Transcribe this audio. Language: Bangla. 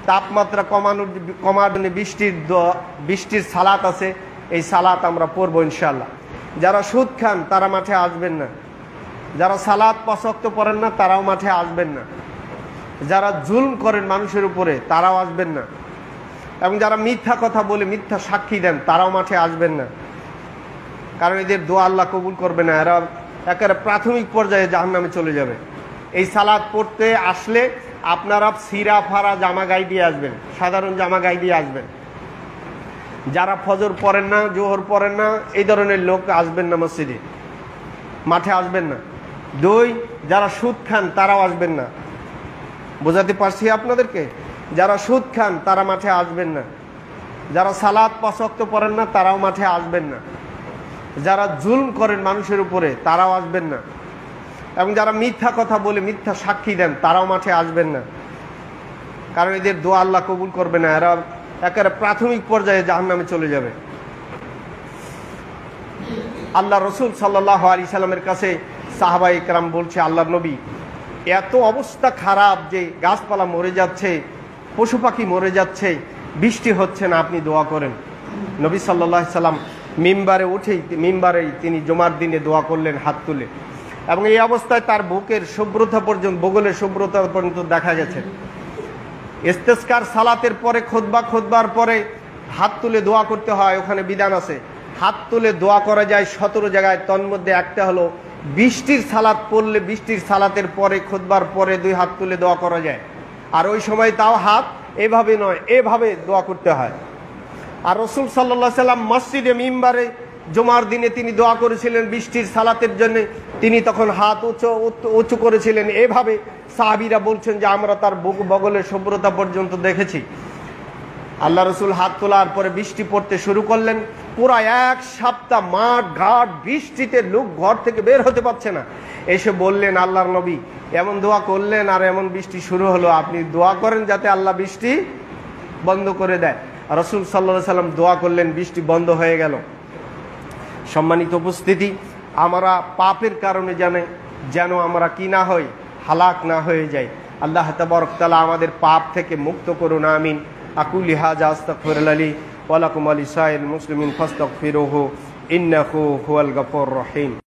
তাপমাত্রা কমার জন্য বৃষ্টির সালাত আছে, এই সালাত আমরা পড়বো ইনশাআল্লাহ। যারা সুদ খান তারা মাঠে আসবেন না, যারা সালাত 5 ওয়াক্ত পড়েন না তারাও মাঠে আসবেন না, যারা জুলম করেন মানুষের উপরে তারাও আসবেন না, এবং যারা মিথ্যা কথা বলে মিথ্যা সাক্ষী দেন তারাও মাঠে আসবেন না, কারণ এদের দোয়া আল্লাহ কবুল করবে না। এরা একেবারে প্রাথমিক পর্যায়ে জাহান্নামে চলে যাবে। এই সালাত পড়তে আসলে আপনারা সিরা ফারা জামা গায়ে দিয়ে আসবেন, সাধারণ জামা গায়ে দিয়ে আসবেন। যারা ফজর পড়েন না, জোহর পড়েন না, এই ধরনের লোক আসবেন না, মসজিদে মাঠে আসবেন না। 2, যারা সুদ খান তারাও আসবেন না। বোঝাতে পারছি আপনাদেরকে? যারা সুদ খান তারা মাঠে আসবেন না, যারা সালাত 5 ওয়াক্ত পড়েন না তারাও মাঠে আসবেন না, যারা জুলম করেন মানুষের উপরে তারাও আসবেন না, এবং যারা মিথ্যা কথা বলে মিথ্যা সাক্ষী দেন তারাও মাঠে আসবেন না, কারণ এদের দোয়া আল্লাহ কবুল করবে না। এরা একেবারে প্রাথমিক পর্যায়ে জাহান্নামে চলে যাবে। আল্লাহ রসুল সাল্লাল্লাহু আলাইহি সাল্লামের কাছে সাহাবায়ে কেরাম বলছে, আল্লাহ নবী, এত অবস্থা খারাপ যে গাছপালা মরে যাচ্ছে, পশু পাখি মরে যাচ্ছে, বৃষ্টি হচ্ছে না, আপনি দোয়া করেন। নবী সাল্লাল্লাহু আলাইহি সাল্লাম মিম্বারেই তিনি জুমার দিনে দোয়া করলেন হাত তুলে, এবং এই অবস্থায় তার বগলের শুভ্রতা পর্যন্ত দেখা গেছে। ইস্তেসকার সালাতের পরে খুতবার পরে হাত তুলে দোয়া করতে হয়, ওখানে বিধান আছে। হাত তুলে দোয়া করা যায় 17 জায়গায়, তন্মধ্যে একটা হলো বৃষ্টির সালাত পড়লে বৃষ্টির সালাতের পরে খুতবার পরে 2 হাত তুলে দোয়া করা যায়। আর ওই সময় তাও হাত এভাবে নয়, এভাবে দোয়া করতে হয়। আর রাসূল সাল্লাল্লাহু আলাইহি সাল্লাম মসজিদে মিম্বারে জুমার দিনে তিনি দোয়া করেছিলেন বৃষ্টির সালাতের জন্য, তিনি তখন হাত উঁচু করেছিলেন এভাবে। সাহাবীরা বলছেন যে আমরা তার বগলের শুভ্রতা পর্যন্ত দেখেছি। আল্লাহ রসুল হাত তোলার পরে বৃষ্টি পড়তে শুরু করলেন। পুরা 1 সপ্তাহ মাঠ ঘাট বৃষ্টিতে, লোক ঘর থেকে বের হতে পারছে না। এসে বললেন, আল্লাহর নবী এমন দোয়া করলেন আর এমন বৃষ্টি শুরু হলো, আপনি দোয়া করেন যাতে আল্লাহ বৃষ্টি বন্ধ করে দেয়। রাসূল সাল্লাল্লাহু আলাইহি সাল্লাম দোয়া করলেন, বৃষ্টি বন্ধ হয়ে গেল। সম্মানিত উপস্থিতি, আমরা পাপের কারণে যেন আমরা কি না হই, হালাক না হয়ে যাই। আল্লাহ তাবারক তাআলা আমাদের পাপ থেকে মুক্ত করুন, আমিন। আকুলি হাজা আস্তাগফিরুল্লাহ লি ওয়া লাকুম ওয়া লিসাইরিল মুসলিমিন ফাস্তাগফিরুহু ইন্নাহু হুয়াল গফুরুর রহিম।